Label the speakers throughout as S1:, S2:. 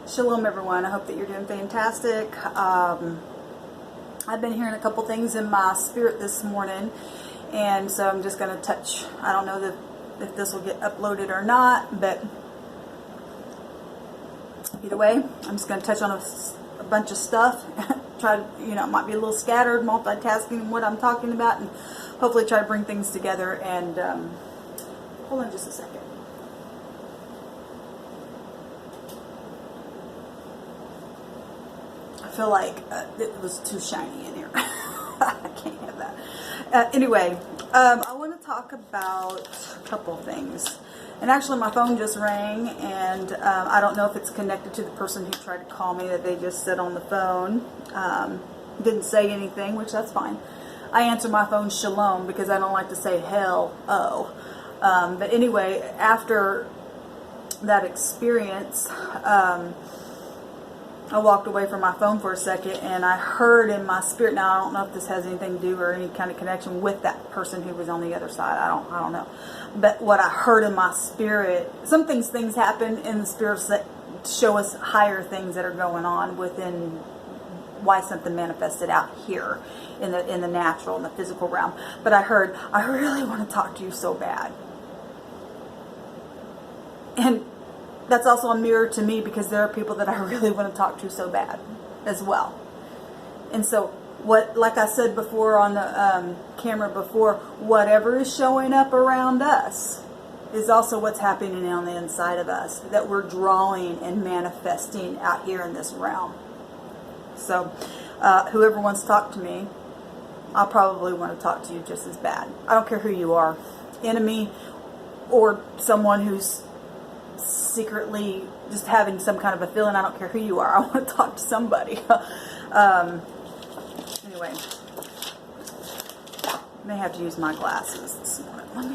S1: Shalom everyone, I hope that you're doing fantastic. I've been hearing a couple things in my spirit this morning, and so I'm just going to touch, I don't know if this will get uploaded or not, but either way, I'm just going to touch on a bunch of stuff. Try to, it might be a little scattered, multitasking what I'm talking about, and hopefully try to bring things together. And hold on just a second. I feel like it was too shiny in here. I can't have that. Anyway, I want to talk about a couple things. And actually my phone just rang, and I don't know if it's connected to the person who tried to call me that they just said on the phone. Didn't say anything, which that's fine. I answer my phone shalom because I don't like to say hell, oh. But anyway, after that experience, I walked away from my phone for a second, and I heard in my spirit, now I don't know if this has anything to do or any kind of connection with that person who was on the other side, I don't know, but what I heard in my spirit, things happen in the spirits that show us higher things that are going on within why something manifested out here in the natural, in the physical realm. But I heard, I really want to talk to you so bad. And that's also a mirror to me, because there are people that I really want to talk to so bad as well. And so, like I said before on the camera before, whatever is showing up around us is also what's happening on the inside of us, that we're drawing and manifesting out here in this realm. So, whoever wants to talk to me, I'll probably want to talk to you just as bad. I don't care who you are, enemy or someone who's secretly just having some kind of a feeling. I don't care who you are. I want to talk to somebody. Anyway, I may have to use my glasses this morning. I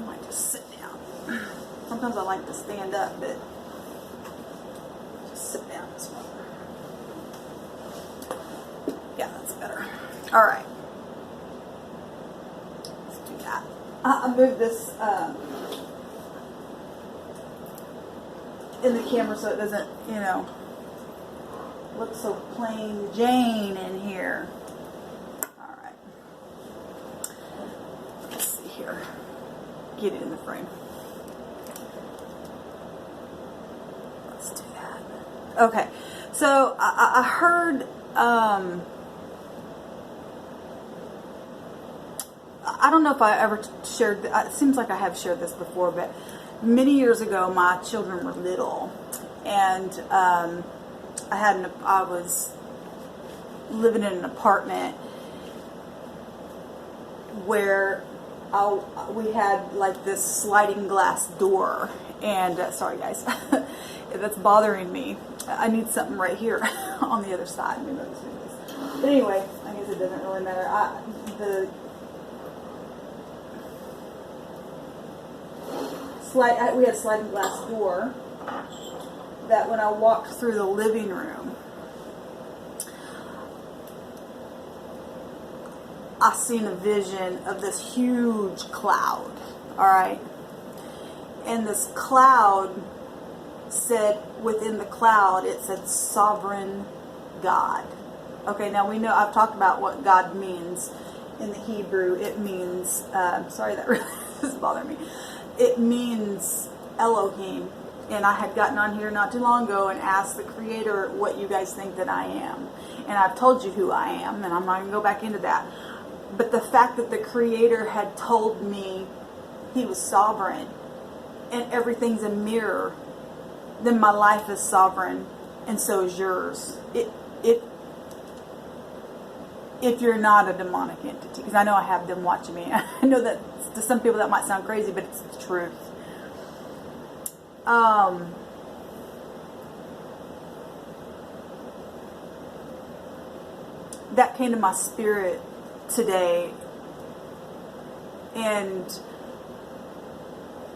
S1: might just sit down. Sometimes I like to stand up, but just sit down this morning. Yeah, that's better. All right. Let's do that. I moved this in the camera so it doesn't, look so plain Jane in here. All right. Let's see here. Get it in the frame. Let's do that. Okay. So I heard, I don't know if I ever shared, it seems like I have shared this before, but many years ago, my children were little, and I was living in an apartment where we had like this sliding glass door, and sorry guys, that's bothering me. I need something right here on the other side. Maybe I'll just do this. But anyway, I guess it doesn't really matter. We had a sliding glass door that when I walked through the living room, I seen a vision of this huge cloud, alright? And this cloud said, within the cloud, it said sovereign God. Okay, now we know, I've talked about what God means in the Hebrew. It means, sorry that really is bothering me. It means Elohim. And I had gotten on here not too long ago and asked the Creator what you guys think that I am. And I've told you who I am, and I'm not going to go back into that. But the fact that the Creator had told me He was sovereign and everything's a mirror, then my life is sovereign and so is yours. If you're not a demonic entity, because I know I have them watching me. I know that to some people that might sound crazy, but it's the truth. That came to my spirit today, and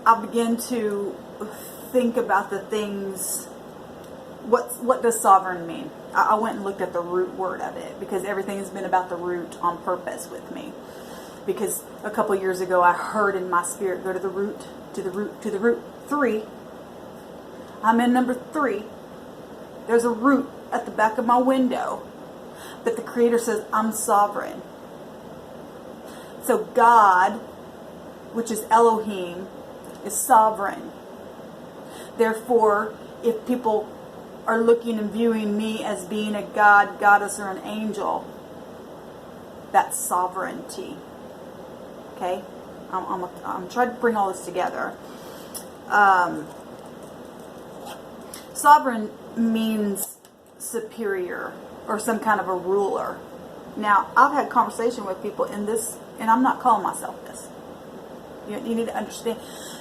S1: I began to think about the things. What does sovereign mean? I went and looked at the root word of it, because everything has been about the root on purpose with me. Because a couple years ago I heard in my spirit, go to the root, to the root, to the root. 3. I'm in number 3. There's a root at the back of my window. But the Creator says, I'm sovereign. So God, which is Elohim, is sovereign. Therefore, if people are looking and viewing me as being a god, goddess, or an angel, that's sovereignty. Okay? I'm trying to bring all this together. Sovereign means superior or some kind of a ruler. Now, I've had conversation with people in this, and I'm not calling myself this. You need to understand.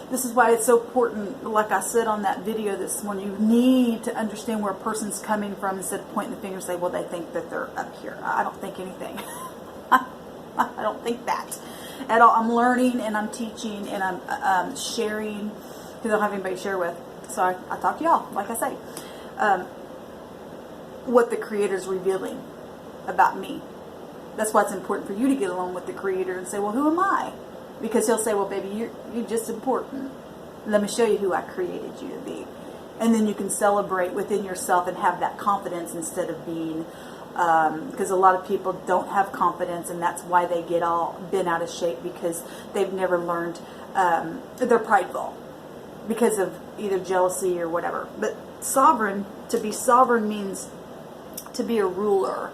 S1: This is why it's so important, like I said on that video this morning, you need to understand where a person's coming from instead of pointing the finger and say, well, they think that they're up here. I don't think anything. I don't think that at all. I'm learning and I'm teaching and I'm sharing because I don't have anybody to share with. So I talk to y'all, like I say. What the Creator's revealing about me. That's why it's important for you to get along with the Creator and say, well, who am I? Because He'll say, well, baby, you're just important. Let me show you who I created you to be. And then you can celebrate within yourself and have that confidence instead of being, because a lot of people don't have confidence, and that's why they get all bent out of shape, because they've never learned, they're prideful because of either jealousy or whatever. But sovereign, to be sovereign means to be a ruler.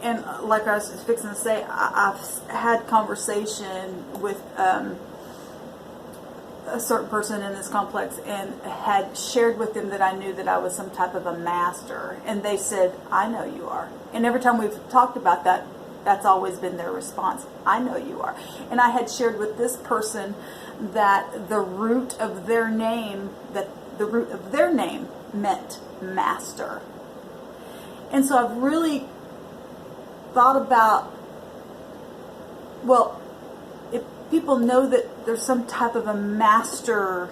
S1: And like I was fixing to say, I've had conversation with a certain person in this complex and had shared with them that I knew that I was some type of a master. And they said, I know you are. And every time we've talked about that, that's always been their response. I know you are. And I had shared with this person that the root of their name, meant master. And so I've really thought about, well, if people know that there's some type of a master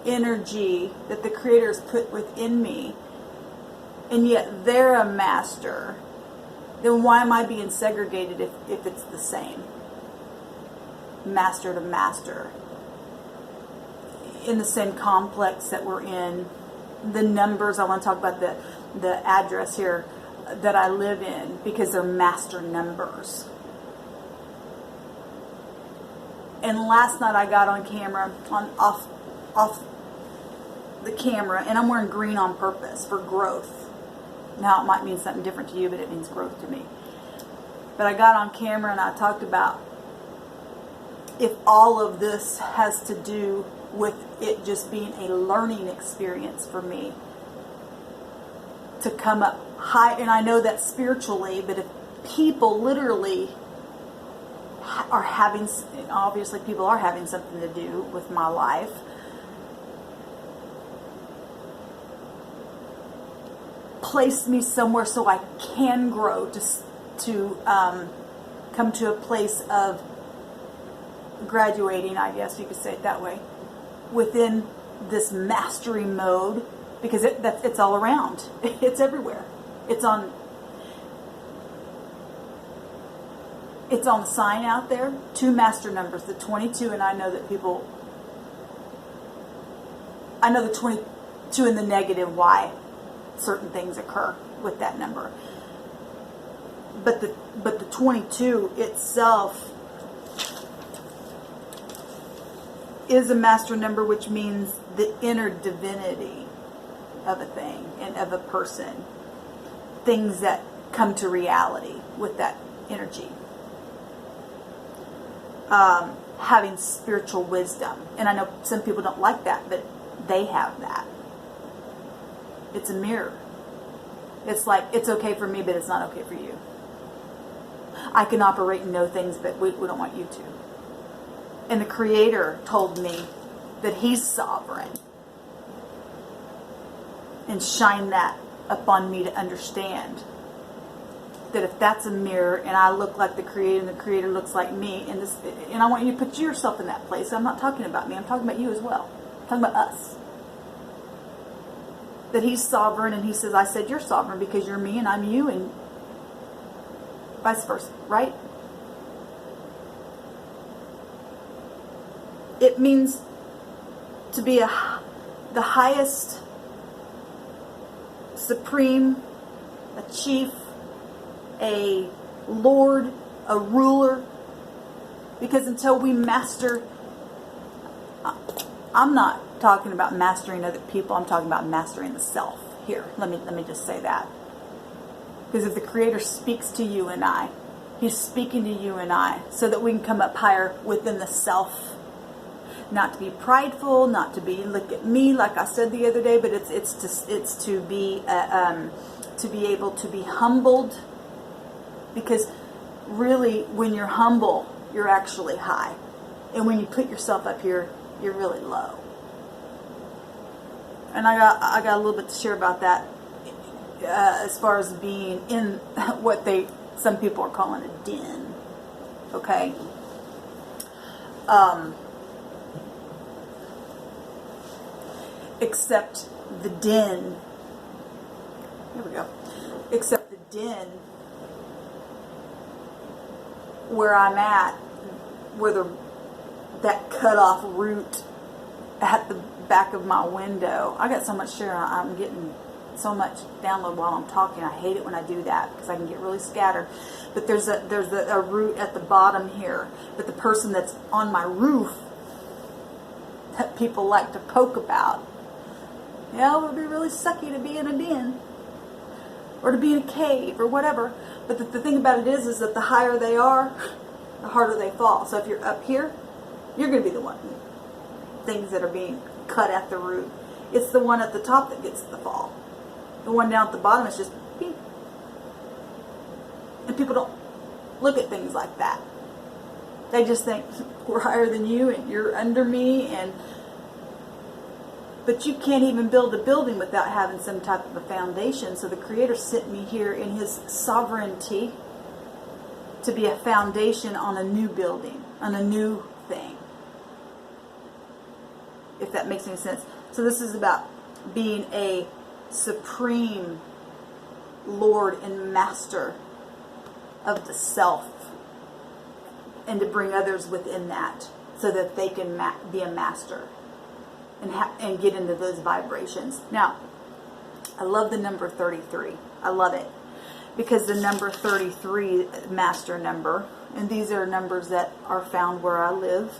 S1: energy that the Creator has put within me, and yet they're a master, then why am I being segregated if it's the same? Master to master. In the same complex that we're in, the numbers, I want to talk about the address here that I live in, because they're master numbers. And last night I got on camera, off the camera, and I'm wearing green on purpose for growth. Now it might mean something different to you, but it means growth to me. But I got on camera and I talked about if all of this has to do with it just being a learning experience for me to come up high. And I know that spiritually, but if people literally are having, obviously people are having something to do with my life, place me somewhere so I can grow to come to a place of graduating, I guess you could say it that way, within this mastery mode, because it's all around. It's everywhere. It's on the sign out there. 2 master numbers, the 22, and I know the 22 in the negative, why certain things occur with that number. But the 22 itself is a master number, which means the inner divinity of a thing and of a person. Things that come to reality with that energy. Having spiritual wisdom. And I know some people don't like that, but they have that. It's a mirror. It's like, it's okay for me, but it's not okay for you. I can operate and know things, but we don't want you to. And the Creator told me that He's sovereign. And shine that upon me to understand that if that's a mirror and I look like the Creator and the Creator looks like me, and I want you to put yourself in that place. I'm not talking about me. I'm talking about you as well. I'm talking about us. That He's sovereign, and He says, I said you're sovereign because you're me and I'm you, and vice versa, right? It means to be the highest supreme, a chief, a lord, a ruler. Because until we master, I'm not talking about mastering other people, I'm talking about mastering the self. Here, let me just say that. Because if the Creator speaks to you and I, He's speaking to you and I so that we can come up higher within the self. Not to be prideful, not to be look at me like I said the other day, but it's to be able to be humbled. Because really, when you're humble, you're actually high, and when you put yourself up here, you're really low. And I got a little bit to share about that. As far as being in what some people are calling a den, okay? Except the den, here we go, except the den where I'm at, where that cut off root at the back of my window, I got so much share, I'm getting so much download while I'm talking. I hate it when I do that because I can get really scattered. But there's a root at the bottom here. But the person that's on my roof that people like to poke about, yeah, it would be really sucky to be in a den or to be in a cave or whatever. But the thing about it is that the higher they are, the harder they fall. So if you're up here, you're going to be the one. Things that are being cut at the root. It's the one at the top that gets the fall. The one down at the bottom is just beep. And people don't look at things like that. They just think we're higher than you and you're under me, but you can't even build a building without having some type of a foundation. So the Creator sent me here in His sovereignty to be a foundation on a new building, on a new thing. If that makes any sense. So this is about being a supreme Lord and Master of the self, and to bring others within that so that they can be a master and get into those vibrations. Now, I love the number 33. I love it because the number 33, master number, and these are numbers that are found where I live,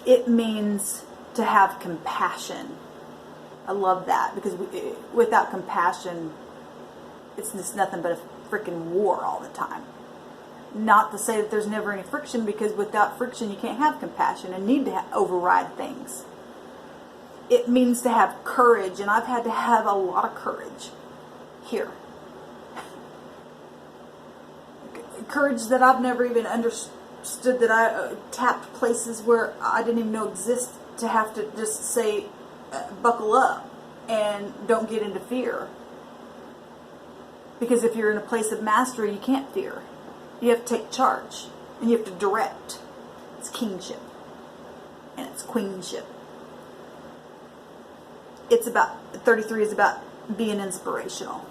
S1: it means to have compassion. I love that because without compassion, it's just nothing but a freaking war all the time. Not to say that there's never any friction, because without friction you can't have compassion and need to override things. It means to have courage, and I've had to have a lot of courage here. Courage that I've never even understood, that I tapped places where I didn't even know exist, to have to just say, buckle up and don't get into fear. Because if you're in a place of mastery, you can't fear. You have to take charge and you have to direct. It's kingship and it's queenship. It's about, 33 is about being inspirational.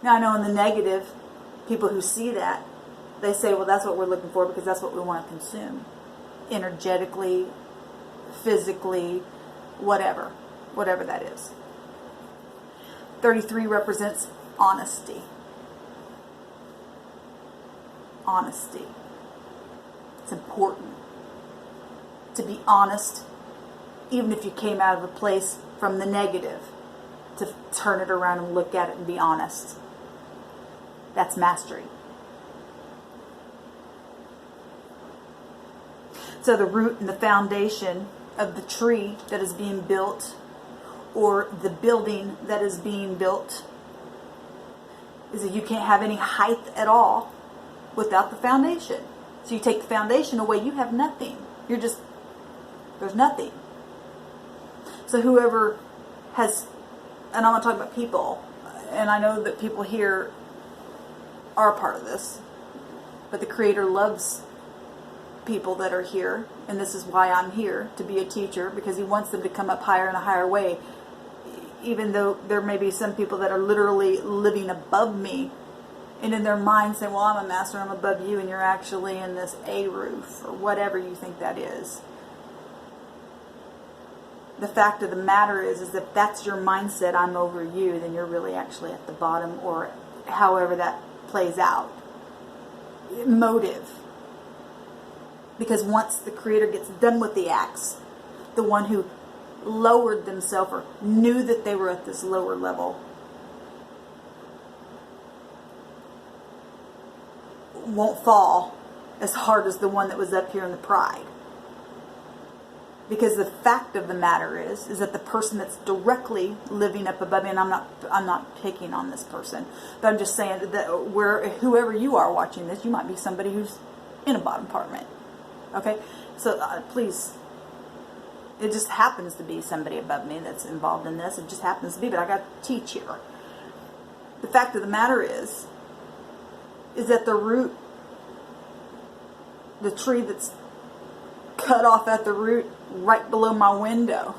S1: Now I know in the negative, people who see that, they say, well, that's what we're looking for because that's what we want to consume. Energetically, physically, whatever that is. 33 represents honesty. Honesty. It's important to be honest, even if you came out of a place from the negative, to turn it around and look at it and be honest. That's mastery. So the root and the foundation of the tree that is being built, or the building that is being built, is that you can't have any height at all without the foundation. So you take the foundation away, you have nothing. There's nothing. So whoever has, and I'm going to talk about people, and I know that people here are a part of this, but the Creator loves people that are here, and this is why I'm here, to be a teacher, because He wants them to come up higher in a higher way. Even though there may be some people that are literally living above me, and in their mind saying, well, I'm a master, I'm above you, and you're actually in this A roof, or whatever you think that is. The fact of the matter is if that's your mindset, I'm over you, then you're really actually at the bottom, or however that plays out. Motive. Because once the Creator gets done with the acts, the one who lowered themselves or knew that they were at this lower level won't fall as hard as the one that was up here in the pride. Because the fact of the matter is that the person that's directly living up above me, and I'm not picking on this person, but I'm just saying that whoever you are watching this, you might be somebody who's in a bottom apartment. Okay, so please, it just happens to be somebody above me that's involved in this. It just happens to be, but I got to teach here. The fact of the matter is that the root, the tree that's cut off at the root right below my window,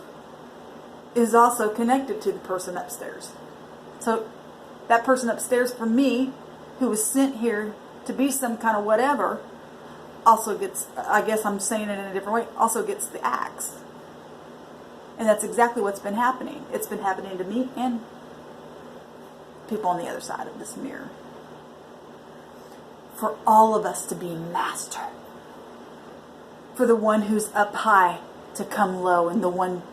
S1: is also connected to the person upstairs. So that person upstairs, for me, who was sent here to be some kind of whatever, also gets, I guess I'm saying it in a different way, also gets the axe. And that's exactly what's been happening. It's been happening to me and people on the other side of this mirror. For all of us to be master. For the one who's up high to come low, and the one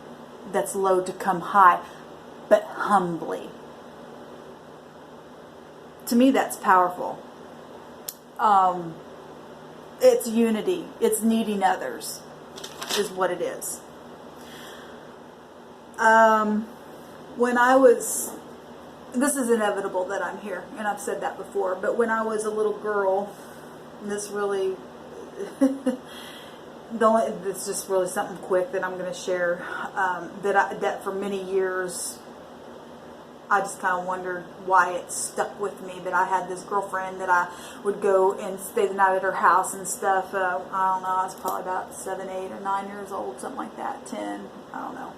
S1: that's low to come high, but humbly. To me, that's powerful. It's unity. It's needing others, is what it is. When I was, this is inevitable that I'm here, and I've said that before, but when I was a little girl, and this really, it's just really something quick that I'm going to share, that for many years, I just kind of wondered why it stuck with me. But I had this girlfriend that I would go and stay the night at her house and stuff. I don't know, I was probably about 7, 8, or 9 years old, something like that, 10, I don't know.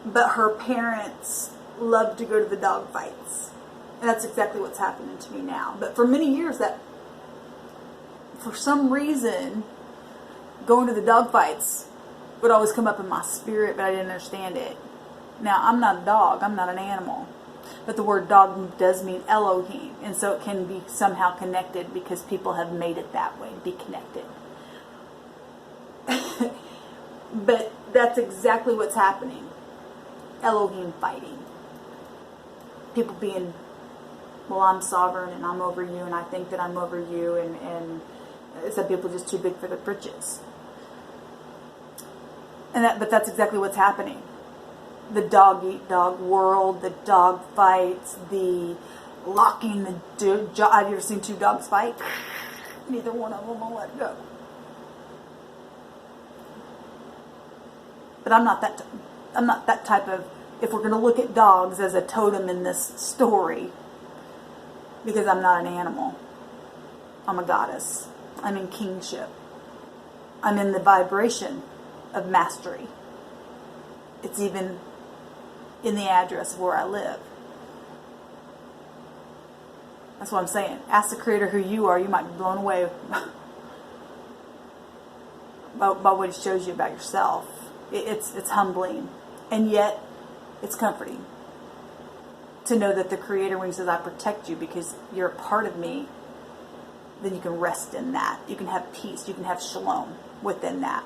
S1: But her parents loved to go to the dog fights. And that's exactly what's happening to me now. But for many years, that, for some reason, going to the dog fights would always come up in my spirit, but I didn't understand it. Now, I'm not a dog. I'm not an animal. But the word dog does mean Elohim. And so it can be somehow connected because people have made it that way, be connected. But that's exactly what's happening. Elohim fighting. People being, well, I'm sovereign and I'm over you and I think that I'm over you, and some people just too big for their britches. But that's exactly what's happening. The dog-eat-dog world, the dog fights, the locking the jaw. Have you ever seen two dogs fight? Neither one of them will let go. But I'm not that type of, if we're going to look at dogs as a totem in this story, because I'm not an animal. I'm a goddess. I'm in kingship. I'm in the vibration of mastery. It's even in the address of where I live. That's what I'm saying. Ask the Creator who you are. You might be blown away by what He shows you about yourself. It's humbling. And yet, it's comforting. To know that the Creator, when He says, I protect you because you're a part of me, then you can rest in that. You can have peace. You can have shalom within that.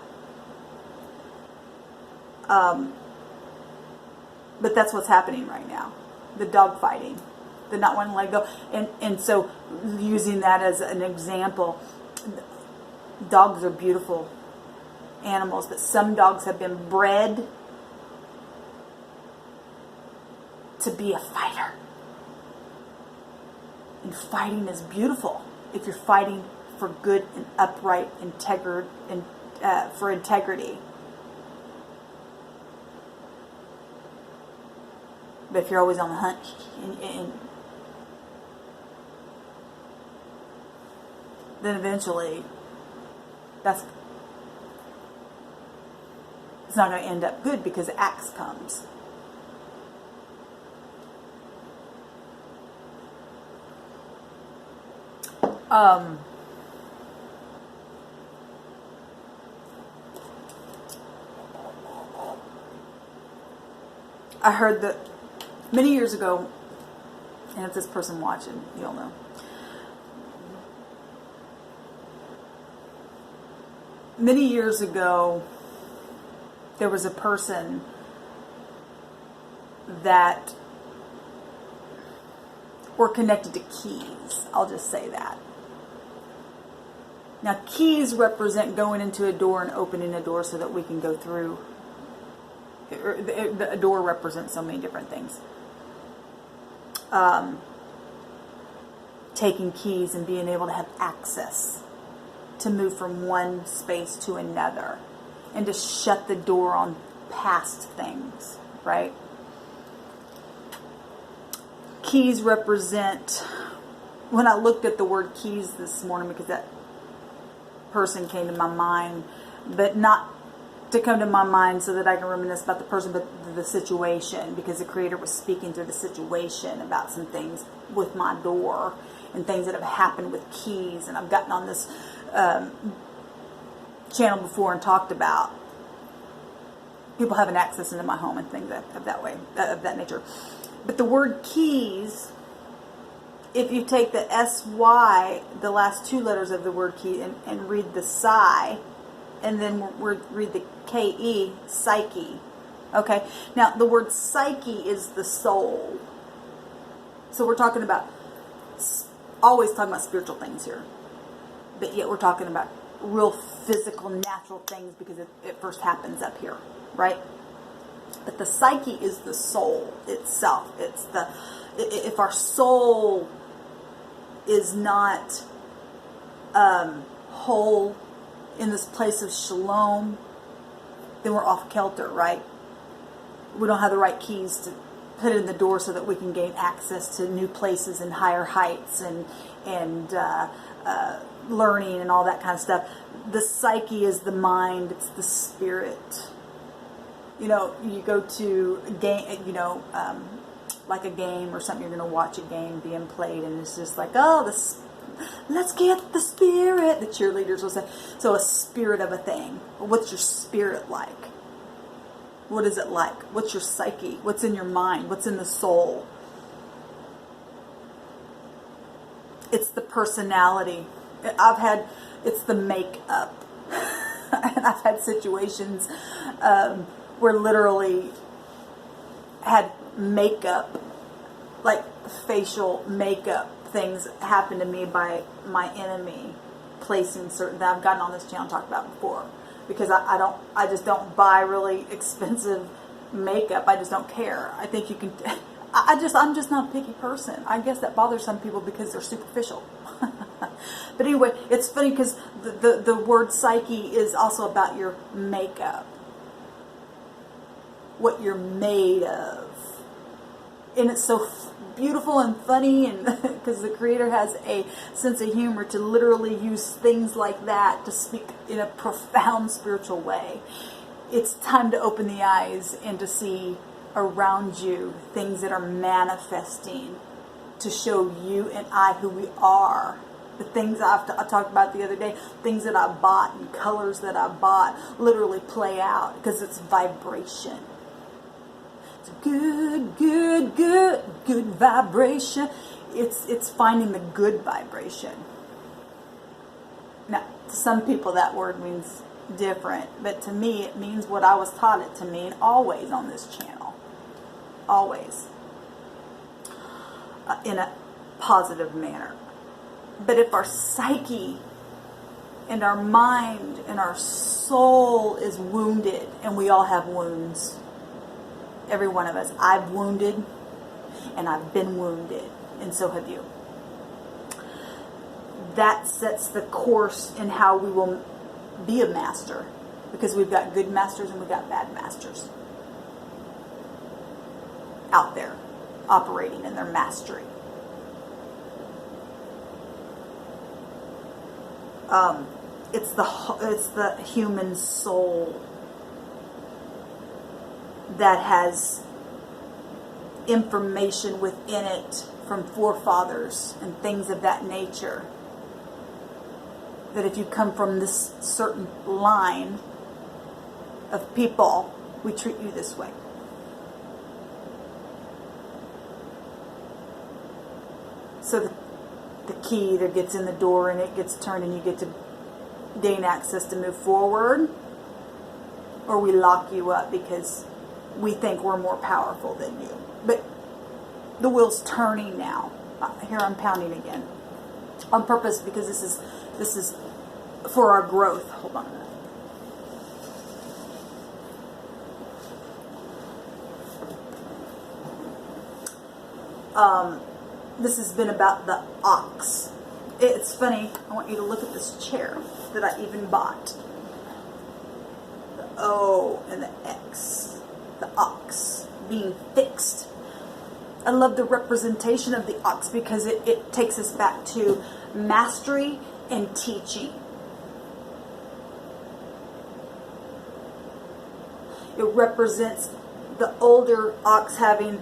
S1: But that's what's happening right now. The dog fighting. The not wanting to let go. And so, using that as an example, dogs are beautiful animals, but some dogs have been bred to be a fighter. And fighting is beautiful if you're fighting for good and upright for integrity. But if you're always on the hunt, and then eventually it's not going to end up good because the axe comes. I heard that many years ago, and if this person watching, you'll know. Many years ago, there was a person that were connected to keys. I'll just say that. Now, keys represent going into a door and opening a door so that we can go through. A door represents so many different things. Taking keys and being able to have access to move from one space to another and to shut the door on past things, right? Keys represent, when I looked at the word keys this morning, because that person came to my mind, but not to come to my mind so that I can reminisce about the person, but the situation, because the Creator was speaking through the situation about some things with my door and things that have happened with keys. And I've gotten on this channel before and talked about people having access into my home and things of that nature. But the word keys, if you take the SY, the last two letters of the word key, and read the psi, and then read the KE, psyche. Okay? Now, the word psyche is the soul. So we're talking about, always talking about spiritual things here. But yet we're talking about real physical, natural things because it first happens up here. Right? But the psyche is the soul itself. It's the, if our soul is not whole in this place of shalom, then we're off kilter, right? We don't have the right keys to put in the door so that we can gain access to new places and higher heights and learning and all that kind of stuff. The psyche is the mind. It's the spirit. You know, you go to a game, like a game or something, you're going to watch a game being played, and it's just like, oh, let's get the spirit, the cheerleaders will say. So a spirit of a thing. What's your spirit like? What is it like? What's your psyche? What's in your mind? What's in the soul? It's the personality. It's the makeup. And I've had situations where literally had makeup, like facial makeup things happen to me by my enemy placing certain that I've gotten on this channel and talked about before, because I just don't buy really expensive makeup. I just don't care. I think you can I'm just not a picky person. I guess that bothers some people because they're superficial. But anyway, it's funny because the word psyche is also about your makeup, what you're made of. And it's so beautiful and funny, and because the Creator has a sense of humor to literally use things like that to speak in a profound spiritual way. It's time to open the eyes and to see around you things that are manifesting to show you and I who we are. The things I talked about the other day, things that I bought and colors that I bought literally play out because it's vibration. It's good vibration. It's finding the good vibration. Now, to some people that word means different, but to me it means what I was taught it to mean always on this channel. Always. In a positive manner. But if our psyche and our mind and our soul is wounded, and we all have wounds, every one of us, I've wounded and I've been wounded, and so have you. That sets the course in how we will be a master, because we've got good masters and we've got bad masters out there operating in their mastery. It's the human soul that has information within it from forefathers and things of that nature, that if you come from this certain line of people, we treat you this way. So the key either gets in the door and it gets turned and you get to gain access to move forward, or we lock you up because we think we're more powerful than you. But the wheel's turning now. Here I'm pounding again on purpose, because this is for our growth. Hold on a minute. This has been about the ox. It's funny. I want you to look at this chair that I even bought. The O and the X. The ox being fixed. I love the representation of the ox because it takes us back to mastery and teaching. It represents the older ox having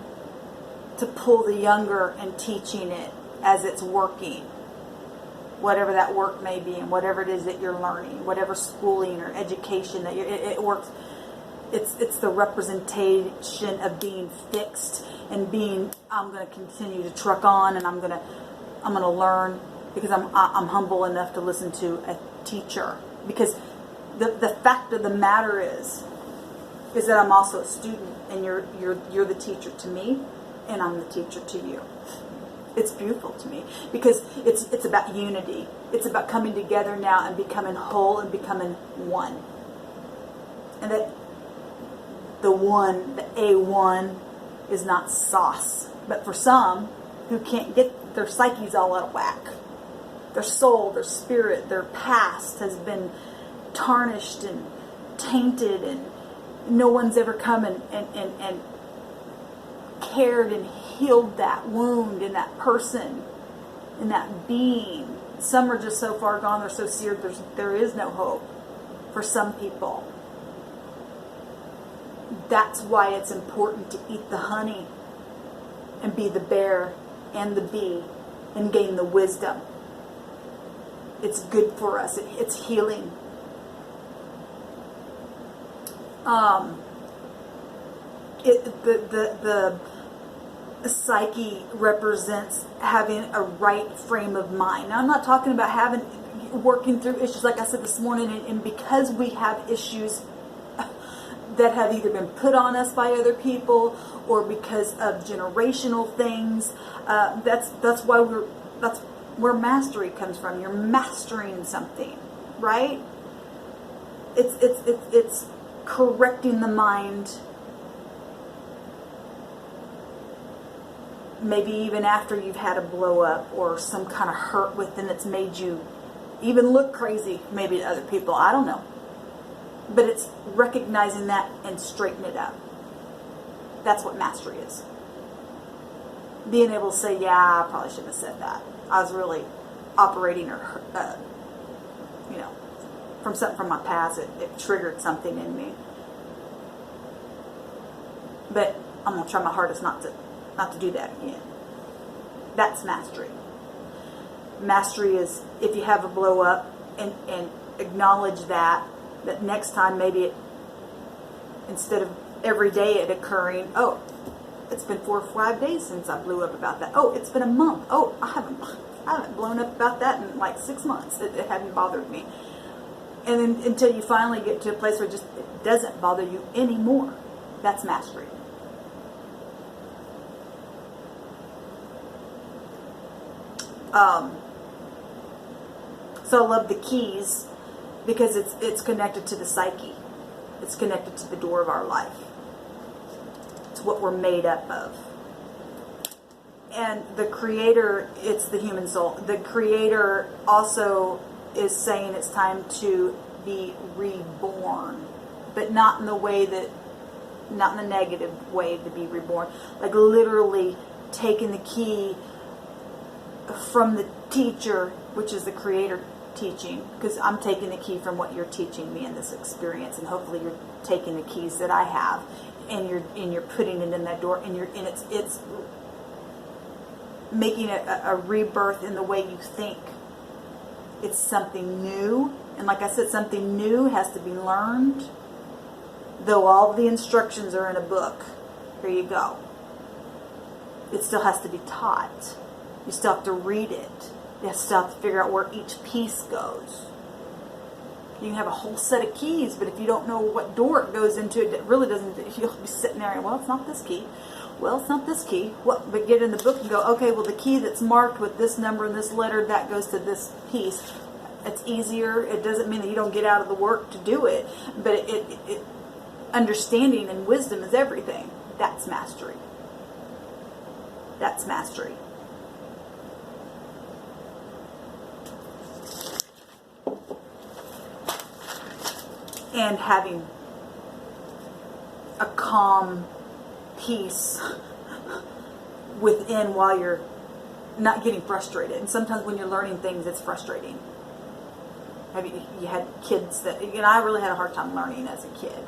S1: to pull the younger and teaching it as it's working. Whatever that work may be, and whatever it is that you're learning, whatever schooling or education that it works. It's the representation of being fixed and being, I'm going to continue to truck on, and I'm going to learn, because I'm humble enough to listen to a teacher. Because the fact of the matter is that I'm also a student, and you're the teacher to me, and I'm the teacher to you. It's beautiful to me because it's about unity. It's about coming together now and becoming whole and becoming one. And that the one, the A1, is not sauce. But for some who can't get their psyches all out of whack, their soul, their spirit, their past has been tarnished and tainted, and no one's ever come and cared and healed that wound in that person, in that being. Some are just so far gone, they're so seared, there is no hope for some people. That's why it's important to eat the honey and be the bear and the bee and gain the wisdom. It's good for us. It's healing. The psyche represents having a right frame of mind. Now, I'm not talking about working through issues, like I said this morning, and because we have issues that have either been put on us by other people or because of generational things, that's where mastery comes from. You're mastering something, right? It's correcting the mind. Maybe even after you've had a blow up or some kind of hurt within that's made you even look crazy, maybe to other people. I don't know. But it's recognizing that and straightening it up. That's what mastery is. Being able to say, yeah, I probably shouldn't have said that. I was really operating from something from my past. It triggered something in me. But I'm going to try my hardest not to do that again. That's mastery. Mastery is if you have a blow up and acknowledge that next time maybe instead of every day it occurring, oh, it's been 4 or 5 days since I blew up about that. Oh, it's been a month. Oh, I haven't blown up about that in like 6 months. It hadn't bothered me. And then until you finally get to a place where it doesn't bother you anymore. That's mastery. So I love the keys because it's connected to the psyche. It's connected to the door of our life. It's what we're made up of. And the Creator, it's the human soul. The Creator also is saying it's time to be reborn, but not in the negative way to be reborn. Like literally taking the key from the teacher, which is the Creator teaching, because I'm taking the key from what you're teaching me in this experience, and hopefully you're taking the keys that I have, and you're putting it in that door, and it's making a rebirth in the way you think. It's something new, and like I said, something new has to be learned. Though all the instructions are in a book, here you go. It still has to be taught. You still have to read it. You still have to figure out where each piece goes. You can have a whole set of keys, but if you don't know what door it goes into, it really doesn't. You'll be sitting there and, well, it's not this key. Well, it's not this key. Well, but get in the book and go, okay, well, the key that's marked with this number and this letter, that goes to this piece. It's easier. It doesn't mean that you don't get out of the work to do it, but it understanding and wisdom is everything. That's mastery. That's mastery. And having a calm peace within while you're not getting frustrated. And sometimes when you're learning things, it's frustrating. Have you had kids that, I really had a hard time learning as a kid.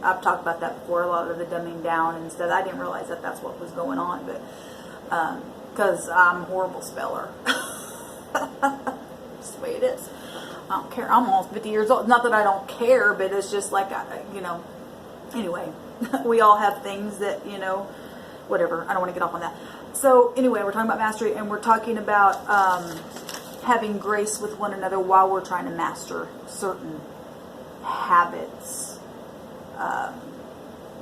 S1: I've talked about that before, a lot of the dumbing down and stuff. I didn't realize that that's what was going on, but because I'm a horrible speller. That's the way it is. I don't care. I'm almost 50 years old. Not that I don't care, but it's just like, anyway, we all have things that, whatever. I don't want to get off on that. So anyway, we're talking about mastery, and we're talking about having grace with one another while we're trying to master certain habits,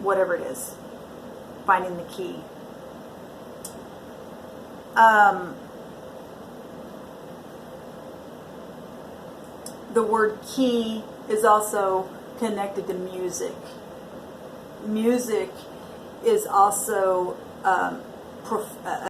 S1: whatever it is, finding the key. The word key is also connected to music. Music is also